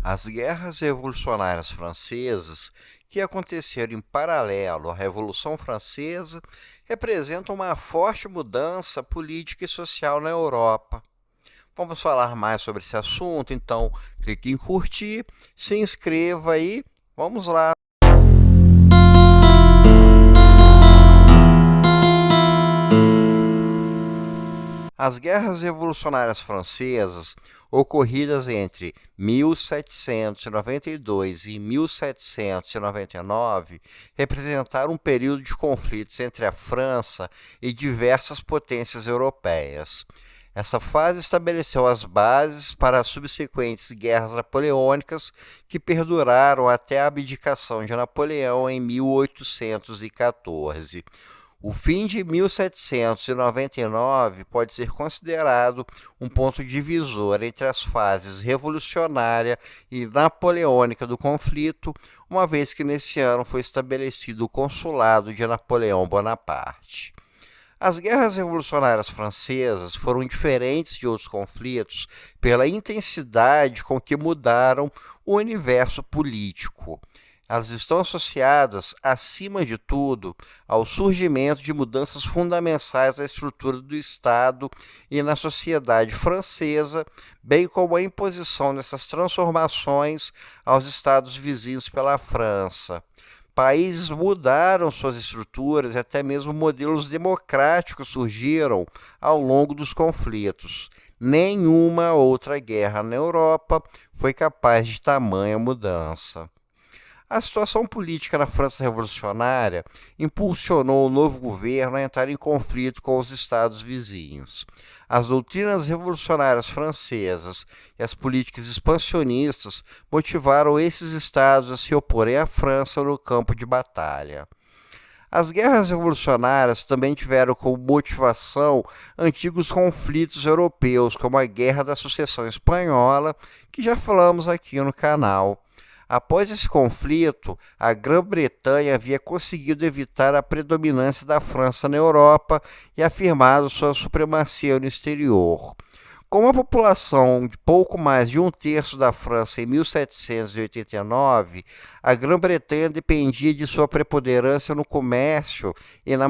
As guerras revolucionárias francesas, que aconteceram em paralelo à Revolução Francesa, representam uma forte mudança política e social na Europa. Vamos falar mais sobre esse assunto, então clique em curtir, se inscreva aí, vamos lá! As guerras revolucionárias francesas, ocorridas entre 1792 e 1799, representaram um período de conflitos entre a França e diversas potências europeias. Essa fase estabeleceu as bases para as subsequentes guerras napoleônicas, que perduraram até a abdicação de Napoleão em 1814. O fim de 1799 pode ser considerado um ponto divisor entre as fases revolucionária e napoleônica do conflito, uma vez que nesse ano foi estabelecido o consulado de Napoleão Bonaparte. As guerras revolucionárias francesas foram diferentes de outros conflitos pela intensidade com que mudaram o universo político. Elas estão associadas, acima de tudo, ao surgimento de mudanças fundamentais na estrutura do Estado e na sociedade francesa, bem como a imposição dessas transformações aos estados vizinhos pela França. Países mudaram suas estruturas e até mesmo modelos democráticos surgiram ao longo dos conflitos. Nenhuma outra guerra na Europa foi capaz de tamanha mudança. A situação política na França revolucionária impulsionou o novo governo a entrar em conflito com os estados vizinhos. As doutrinas revolucionárias francesas e as políticas expansionistas motivaram esses estados a se oporem à França no campo de batalha. As guerras revolucionárias também tiveram como motivação antigos conflitos europeus, como a Guerra da Sucessão Espanhola, que já falamos aqui no canal. Após esse conflito, a Grã-Bretanha havia conseguido evitar a predominância da França na Europa e afirmado sua supremacia no exterior. Com uma população de pouco mais de um terço da França em 1789, a Grã-Bretanha dependia de sua preponderância no comércio e na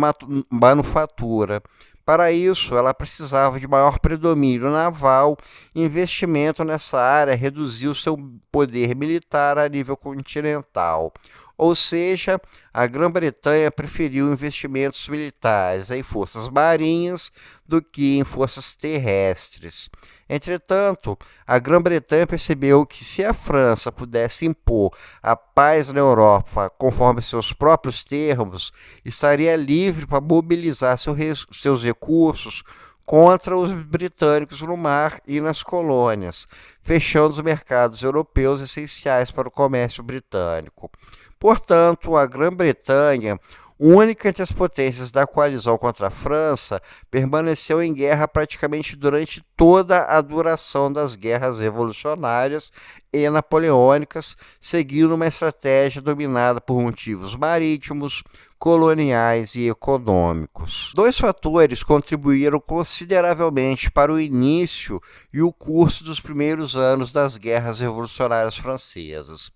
manufatura. Para isso, ela precisava de maior predomínio naval e investimento nessa área reduziu seu poder militar a nível continental. Ou seja, a Grã-Bretanha preferiu investimentos militares em forças marinhas do que em forças terrestres. Entretanto, a Grã-Bretanha percebeu que se a França pudesse impor a paz na Europa conforme seus próprios termos, estaria livre para mobilizar seus recursos contra os britânicos no mar e nas colônias, fechando os mercados europeus essenciais para o comércio britânico. Portanto, a Grã-Bretanha, única entre as potências da coalizão contra a França, permaneceu em guerra praticamente durante toda a duração das guerras revolucionárias e napoleônicas, seguindo uma estratégia dominada por motivos marítimos, coloniais e econômicos. Dois fatores contribuíram consideravelmente para o início e o curso dos primeiros anos das guerras revolucionárias francesas.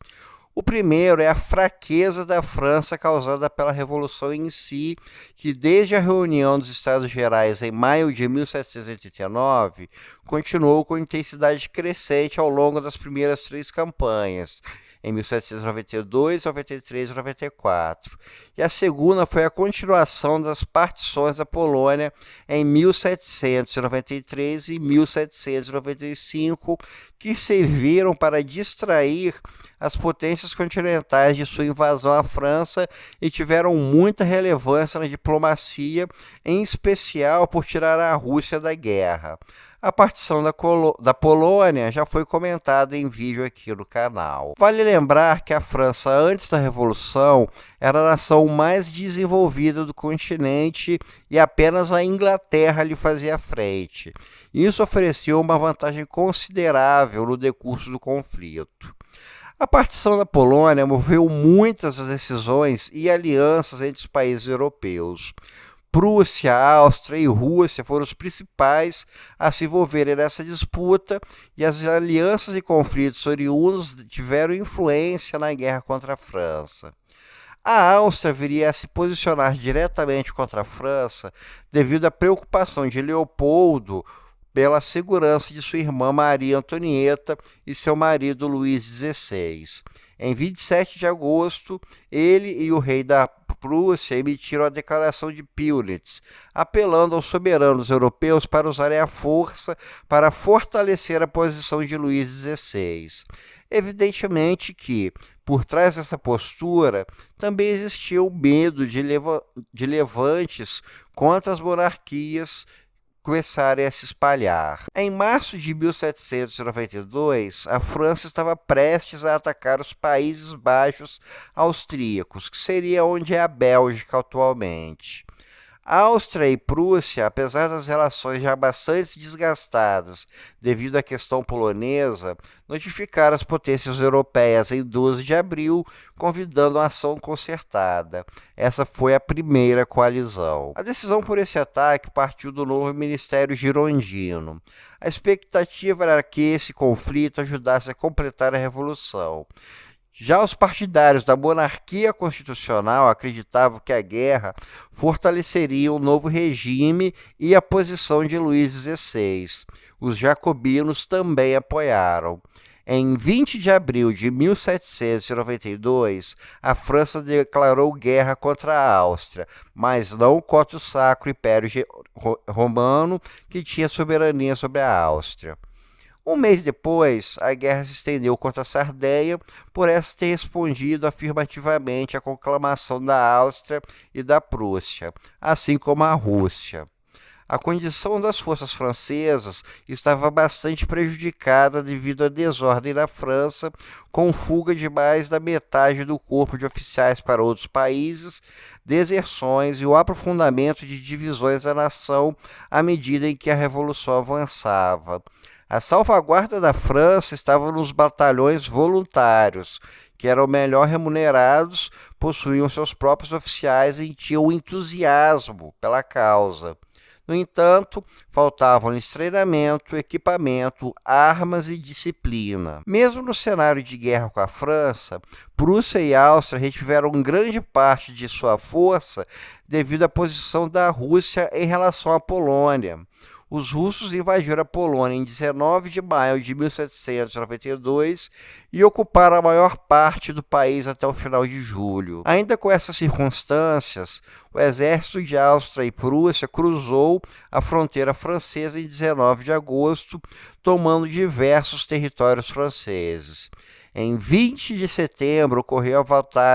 O primeiro é a fraqueza da França causada pela Revolução em si, que desde a reunião dos Estados Gerais em maio de 1789, continuou com intensidade crescente ao longo das primeiras três campanhas, em 1792, 93 e 94. E a segunda foi a continuação das partições da Polônia em 1793 e 1795, que serviram para distrair as potências continentais de sua invasão à França e tiveram muita relevância na diplomacia, em especial por tirar a Rússia da guerra. A partição da Polônia já foi comentada em vídeo aqui no canal. Vale lembrar que a França, antes da Revolução, era a nação mais desenvolvida do continente e apenas a Inglaterra lhe fazia frente. Isso ofereceu uma vantagem considerável no decurso do conflito. A partição da Polônia moveu muitas decisões e alianças entre os países europeus. Prússia, Áustria e Rússia foram os principais a se envolverem nessa disputa, e as alianças e conflitos oriundos tiveram influência na guerra contra a França. A Áustria viria a se posicionar diretamente contra a França devido à preocupação de Leopoldo pela segurança de sua irmã Maria Antonieta e seu marido Luís XVI. Em 27 de agosto, ele e o rei da Prússia emitiram a Declaração de Pillnitz, apelando aos soberanos europeus para usarem a força para fortalecer a posição de Luís XVI. Evidentemente que, por trás dessa postura, também existia o medo de levantes contra as monarquias começarem a se espalhar. Em março de 1792, a França estava prestes a atacar os Países Baixos austríacos, que seria onde é a Bélgica atualmente. Áustria e Prússia, apesar das relações já bastante desgastadas devido à questão polonesa, notificaram as potências europeias em 12 de abril, convidando uma ação concertada. Essa foi a primeira coalizão. A decisão por esse ataque partiu do novo Ministério Girondino. A expectativa era que esse conflito ajudasse a completar a Revolução. Já os partidários da monarquia constitucional acreditavam que a guerra fortaleceria o novo regime e a posição de Luís XVI. Os jacobinos também apoiaram. Em 20 de abril de 1792, a França declarou guerra contra a Áustria, mas não contra o Sacro Império Romano, que tinha soberania sobre a Áustria. Um mês depois, a guerra se estendeu contra a Sardenha por essa ter respondido afirmativamente à conclamação da Áustria e da Prússia, assim como a Rússia. A condição das forças francesas estava bastante prejudicada devido à desordem na França, com fuga de mais da metade do corpo de oficiais para outros países, deserções e o aprofundamento de divisões da nação à medida em que a Revolução avançava. A salvaguarda da França estava nos batalhões voluntários, que eram melhor remunerados, possuíam seus próprios oficiais e tinham entusiasmo pela causa. No entanto, faltavam-lhes treinamento, equipamento, armas e disciplina. Mesmo no cenário de guerra com a França, Prússia e Áustria retiveram grande parte de sua força devido à posição da Rússia em relação à Polônia. Os russos invadiram a Polônia em 19 de maio de 1792 e ocuparam a maior parte do país até o final de julho. Ainda com essas circunstâncias, o exército de Áustria e Prússia cruzou a fronteira francesa em 19 de agosto, tomando diversos territórios franceses. Em 20 de setembro ocorreu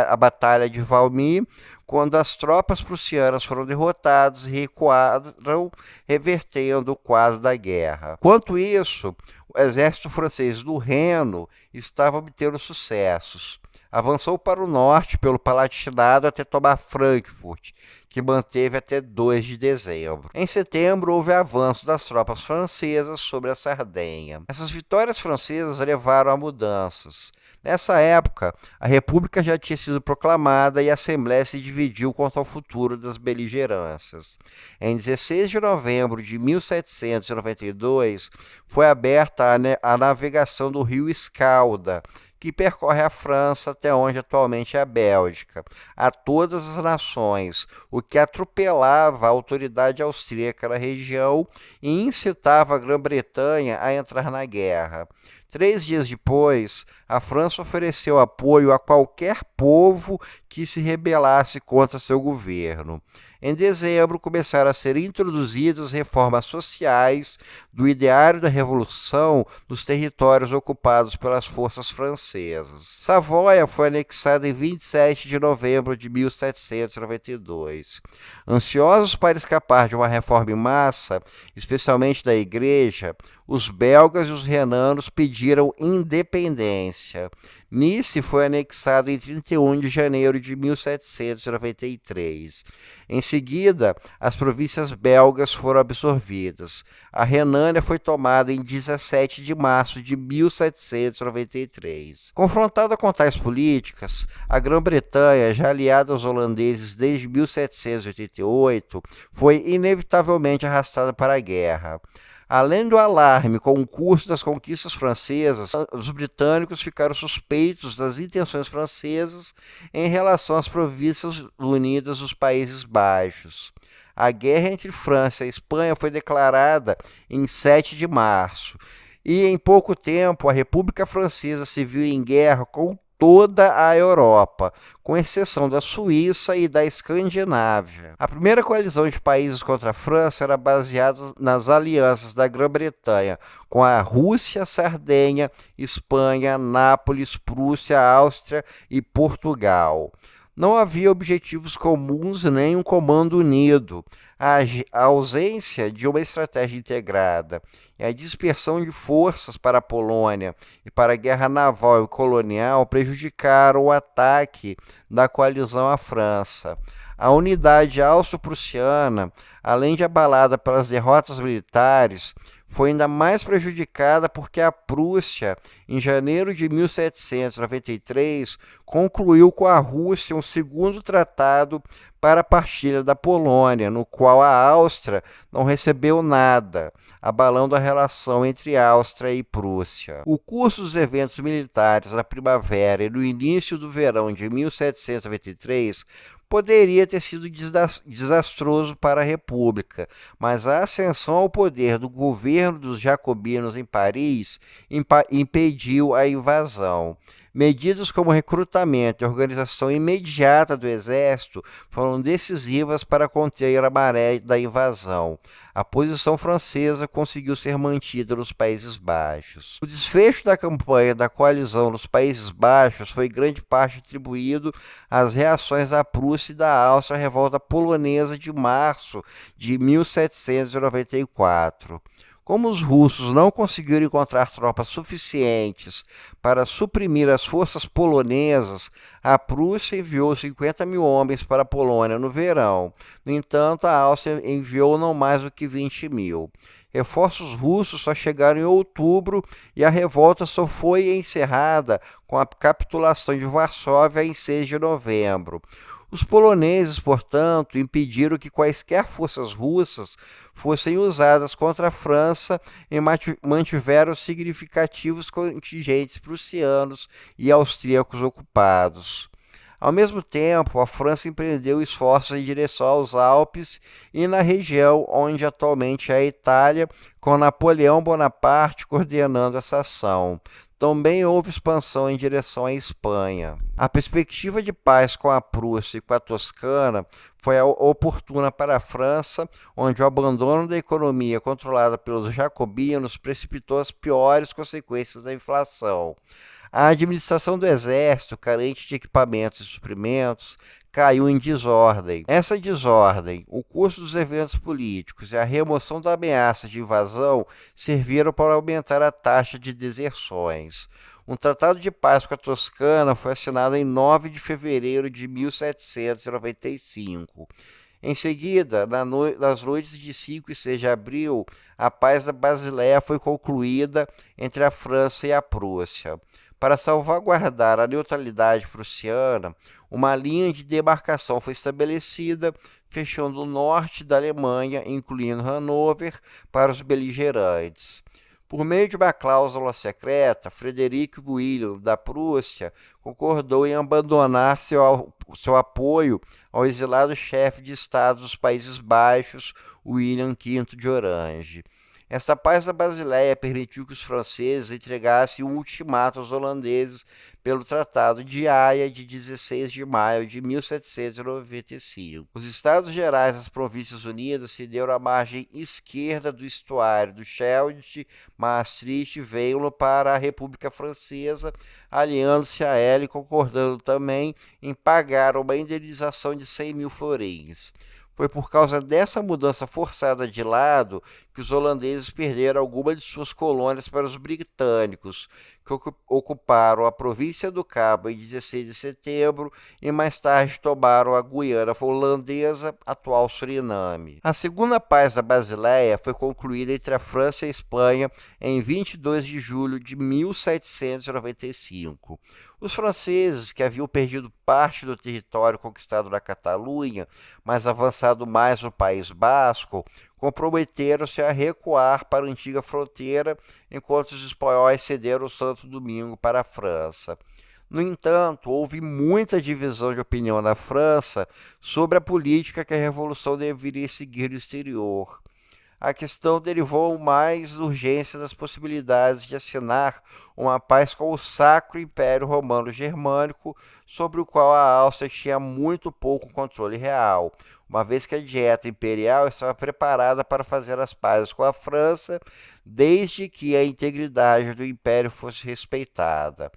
a Batalha de Valmy, quando as tropas prussianas foram derrotadas e recuaram, revertendo o quadro da guerra. Enquanto isso, o exército francês do Reno estava obtendo sucessos. Avançou para o norte pelo Palatinado até tomar Frankfurt, que manteve até 2 de dezembro. Em setembro, houve avanço das tropas francesas sobre a Sardenha. Essas vitórias francesas levaram a mudanças. Nessa época, a República já tinha sido proclamada e a Assembleia se dividiu quanto ao futuro das beligerâncias. Em 16 de novembro de 1792, foi aberta a navegação do rio Escalda, que percorre a França até onde atualmente é a Bélgica, a todas as nações, o que atropelava a autoridade austríaca na região e incitava a Grã-Bretanha a entrar na guerra. 3 dias depois, a França ofereceu apoio a qualquer povo que se rebelasse contra seu governo. Em dezembro, começaram a ser introduzidas reformas sociais do ideário da Revolução nos territórios ocupados pelas forças francesas. Savoia foi anexada em 27 de novembro de 1792. Ansiosos para escapar de uma reforma em massa, especialmente da Igreja, os belgas e os renanos pediram pediram independência. Nice foi anexado em 31 de janeiro de 1793. Em seguida, as províncias belgas foram absorvidas. A Renânia foi tomada em 17 de março de 1793. Confrontada com tais políticas, a Grã-Bretanha, já aliada aos holandeses desde 1788, foi inevitavelmente arrastada para a guerra. Além do alarme com o curso das conquistas francesas, os britânicos ficaram suspeitos das intenções francesas em relação às províncias unidas dos Países Baixos. A guerra entre França e Espanha foi declarada em 7 de março, e em pouco tempo a República Francesa se viu em guerra com toda a Europa, com exceção da Suíça e da Escandinávia. A primeira coalizão de países contra a França era baseada nas alianças da Grã-Bretanha com a Rússia, Sardenha, Espanha, Nápoles, Prússia, Áustria e Portugal. Não havia objetivos comuns nem um comando unido. A ausência de uma estratégia integrada e a dispersão de forças para a Polônia e para a guerra naval e colonial prejudicaram o ataque da coalizão à França. A unidade austro-prussiana, além de abalada pelas derrotas militares, foi ainda mais prejudicada porque a Prússia, em janeiro de 1793, concluiu com a Rússia um segundo tratado para a partilha da Polônia, no qual a Áustria não recebeu nada, abalando a relação entre Áustria e Prússia. O curso dos eventos militares na primavera e no início do verão de 1793 poderia ter sido desastroso para a República, mas a ascensão ao poder do governo dos jacobinos em Paris impediu a invasão. Medidas como recrutamento e organização imediata do exército foram decisivas para conter a maré da invasão. A posição francesa conseguiu ser mantida nos Países Baixos. O desfecho da campanha da coalizão nos Países Baixos foi em grande parte atribuído às reações da Prússia e da Áustria à revolta polonesa de março de 1794. Como os russos não conseguiram encontrar tropas suficientes para suprimir as forças polonesas, a Prússia enviou 50 mil homens para a Polônia no verão. No entanto, a Áustria enviou não mais do que 20 mil. Reforços russos só chegaram em outubro e a revolta só foi encerrada com a capitulação de Varsóvia em 6 de novembro. Os poloneses, portanto, impediram que quaisquer forças russas fossem usadas contra a França e mantiveram significativos contingentes prussianos e austríacos ocupados. Ao mesmo tempo, a França empreendeu esforços em direção aos Alpes e na região onde atualmente é a Itália, com Napoleão Bonaparte coordenando essa ação. Também houve expansão em direção à Espanha. A perspectiva de paz com a Prússia e com a Toscana foi oportuna para a França, onde o abandono da economia controlada pelos jacobinos precipitou as piores consequências da inflação. A administração do exército, carente de equipamentos e suprimentos, caiu em desordem. Essa desordem, o curso dos eventos políticos e a remoção da ameaça de invasão serviram para aumentar a taxa de deserções. Um tratado de paz com a Toscana foi assinado em 9 de fevereiro de 1795. Em seguida, nas noites de 5 e 6 de abril, a paz da Basileia foi concluída entre a França e a Prússia. Para salvaguardar a neutralidade prussiana, uma linha de demarcação foi estabelecida, fechando o norte da Alemanha, incluindo Hanover, para os beligerantes. Por meio de uma cláusula secreta, Frederico William da Prússia concordou em abandonar seu apoio ao exilado chefe de Estado dos Países Baixos, William V de Orange. Esta paz da Basileia permitiu que os franceses entregassem um ultimato aos holandeses pelo Tratado de Haia de 16 de maio de 1795. Os Estados Gerais das Províncias Unidas cederam a margem esquerda do estuário do Scheldt, Maastricht e Veluwe para a República Francesa, aliando-se a ela e concordando também em pagar uma indenização de 100 mil florins. Foi por causa dessa mudança forçada de lado que os holandeses perderam algumas de suas colônias para os britânicos, que ocuparam a província do Cabo em 16 de setembro e mais tarde tomaram a Guiana holandesa, atual Suriname. A Segunda Paz da Basileia foi concluída entre a França e a Espanha em 22 de julho de 1795. Os franceses, que haviam perdido parte do território conquistado na Catalunha, mas avançado mais no País Basco, comprometeram-se a recuar para a antiga fronteira, enquanto os espanhóis cederam o Santo Domingo para a França. No entanto, houve muita divisão de opinião na França sobre a política que a Revolução deveria seguir no exterior. A questão derivou mais urgência das possibilidades de assinar uma paz com o Sacro Império Romano Germânico, sobre o qual a Áustria tinha muito pouco controle real, uma vez que a dieta imperial estava preparada para fazer as pazes com a França, desde que a integridade do império fosse respeitada.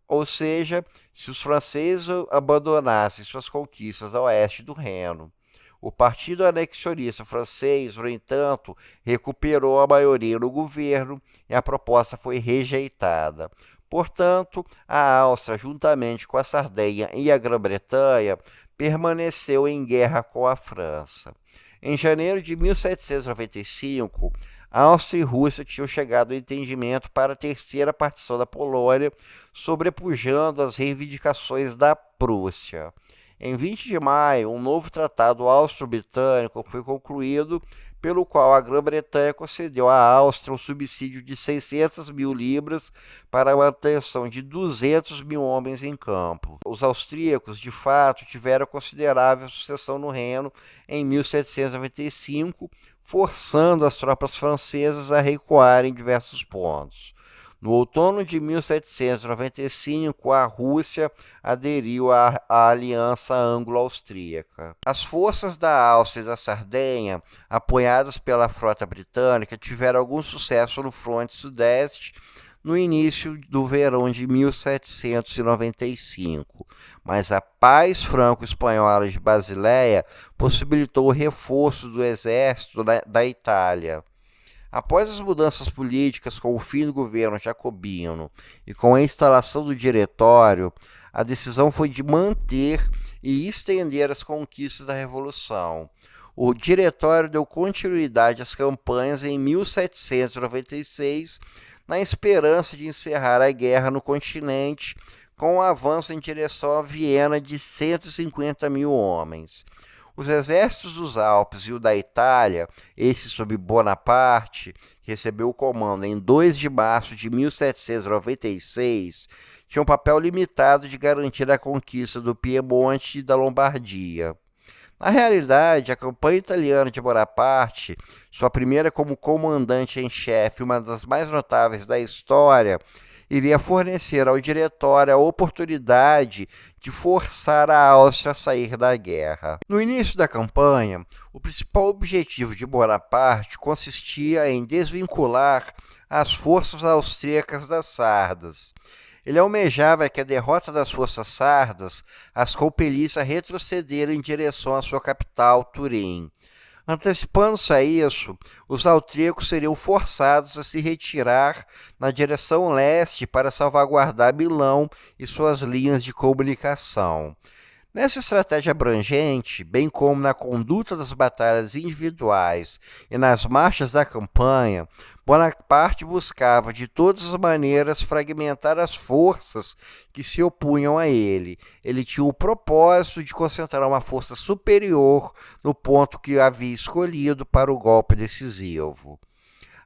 Ou seja, se os franceses abandonassem suas conquistas a oeste do Reno. O Partido Anexionista francês, no entanto, recuperou a maioria no governo e a proposta foi rejeitada. Portanto, a Áustria, juntamente com a Sardenha e a Grã-Bretanha, permaneceu em guerra com a França. Em janeiro de 1795, Áustria e Rússia tinham chegado ao entendimento para a terceira partição da Polônia, sobrepujando as reivindicações da Prússia. Em 20 de maio, um novo tratado austro-britânico foi concluído, pelo qual a Grã-Bretanha concedeu à Áustria um subsídio de 600 mil libras para a manutenção de 200 mil homens em campo. Os austríacos, de fato, tiveram considerável sucessão no Reno em 1795, forçando as tropas francesas a recuar em diversos pontos. No outono de 1795, a Rússia aderiu à Aliança Anglo-Austríaca. As forças da Áustria e da Sardenha, apoiadas pela frota britânica, tiveram algum sucesso no fronte sudeste no início do verão de 1795, mas a paz franco-espanhola de Basileia possibilitou o reforço do exército da Itália. Após as mudanças políticas com o fim do governo jacobino e com a instalação do Diretório, a decisão foi de manter e estender as conquistas da Revolução. O Diretório deu continuidade às campanhas em 1796, na esperança de encerrar a guerra no continente com o avanço em direção a Viena de 150 mil homens. Os exércitos dos Alpes e o da Itália, esse sob Bonaparte, que recebeu o comando em 2 de março de 1796, tinham um papel limitado de garantir a conquista do Piemonte e da Lombardia. Na realidade, a campanha italiana de Bonaparte, sua primeira como comandante em chefe, uma das mais notáveis da história, iria fornecer ao Diretório a oportunidade de forçar a Áustria a sair da guerra. No início da campanha, o principal objetivo de Bonaparte consistia em desvincular as forças austríacas das sardas. Ele almejava que a derrota das forças sardas as compelisse a retroceder em direção à sua capital, Turim. Antecipando-se a isso, os austríacos seriam forçados a se retirar na direção leste para salvaguardar Milão e suas linhas de comunicação. Nessa estratégia abrangente, bem como na conduta das batalhas individuais e nas marchas da campanha, Bonaparte buscava de todas as maneiras fragmentar as forças que se opunham a ele. Ele tinha o propósito de concentrar uma força superior no ponto que havia escolhido para o golpe decisivo.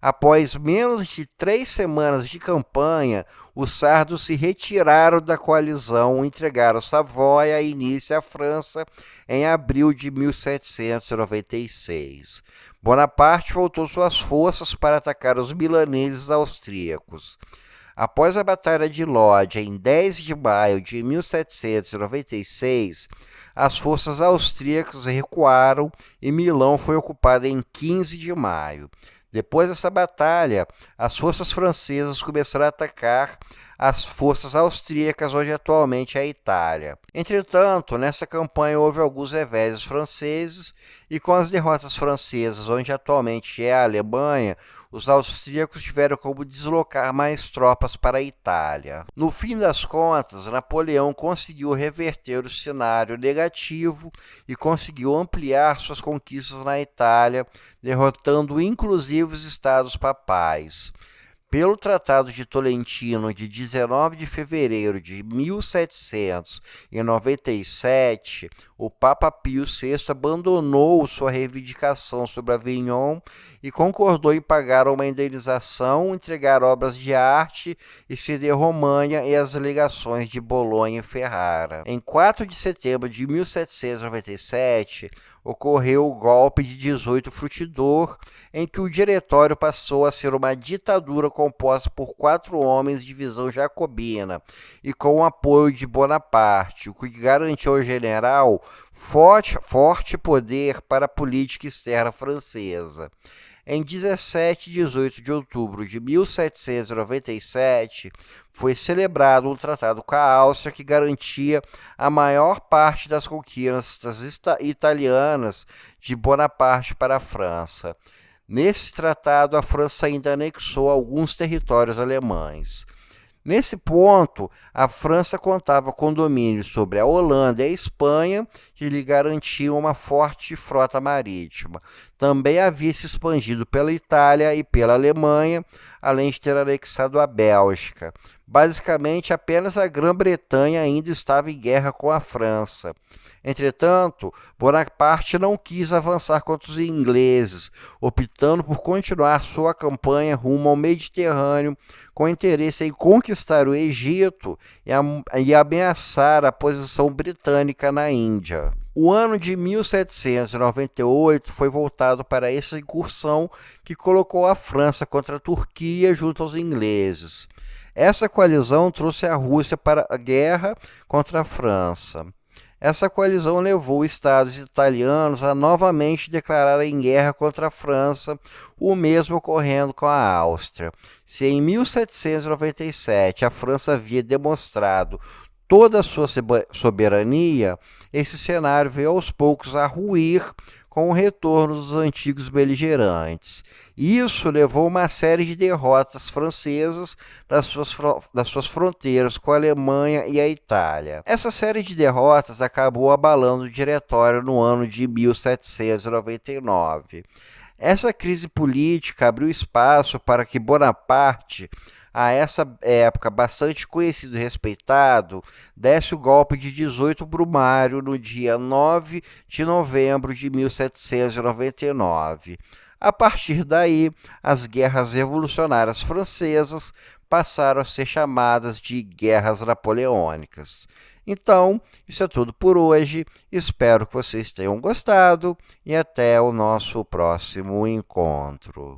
Após menos de 3 semanas de campanha, os sardos se retiraram da coalizão e entregaram Savoia e Nice à França em abril de 1796. Bonaparte voltou suas forças para atacar os milaneses austríacos. Após a Batalha de Lodi, em 10 de maio de 1796, as forças austríacas recuaram e Milão foi ocupada em 15 de maio. Depois dessa batalha, as forças francesas começaram a atacar as forças austríacas, onde atualmente é a Itália. Entretanto, nessa campanha houve alguns reveses franceses e com as derrotas francesas, onde atualmente é a Alemanha, os austríacos tiveram como deslocar mais tropas para a Itália. No fim das contas, Napoleão conseguiu reverter o cenário negativo e conseguiu ampliar suas conquistas na Itália, derrotando inclusive os estados papais. Pelo Tratado de Tolentino de 19 de fevereiro de 1797, o Papa Pio VI abandonou sua reivindicação sobre Avignon e concordou em pagar uma indenização, entregar obras de arte e ceder Romanha e as legações de Bolonha e Ferrara. Em 4 de setembro de 1797, ocorreu o golpe de 18 Fructidor, em que o diretório passou a ser uma ditadura composta por 4 homens de visão jacobina e com o apoio de Bonaparte, o que garantiu ao general forte poder para a política externa francesa. Em 17 e 18 de outubro de 1797, foi celebrado um tratado com a Áustria que garantia a maior parte das conquistas italianas de Bonaparte para a França. Nesse tratado, a França ainda anexou alguns territórios alemães. Nesse ponto, a França contava com domínio sobre a Holanda e a Espanha, que lhe garantiam uma forte frota marítima. Também havia se expandido pela Itália e pela Alemanha, além de ter anexado a Bélgica. Basicamente, apenas a Grã-Bretanha ainda estava em guerra com a França. Entretanto, Bonaparte não quis avançar contra os ingleses, optando por continuar sua campanha rumo ao Mediterrâneo, com interesse em conquistar o Egito e ameaçar a posição britânica na Índia. O ano de 1798 foi voltado para essa incursão que colocou a França contra a Turquia junto aos ingleses. Essa coalizão trouxe a Rússia para a guerra contra a França. Essa coalizão levou os estados italianos a novamente declararem guerra contra a França, o mesmo ocorrendo com a Áustria. Se em 1797 a França havia demonstrado toda a sua soberania, esse cenário veio aos poucos a ruir com o retorno dos antigos beligerantes. Isso levou a uma série de derrotas francesas das suas fronteiras com a Alemanha e a Itália. Essa série de derrotas acabou abalando o diretório no ano de 1799. Essa crise política abriu espaço para que Bonaparte, a essa época bastante conhecido e respeitado, desse o golpe de 18 Brumário no dia 9 de novembro de 1799. A partir daí, as guerras revolucionárias francesas passaram a ser chamadas de guerras napoleônicas. Então, isso é tudo por hoje. Espero que vocês tenham gostado e até o nosso próximo encontro.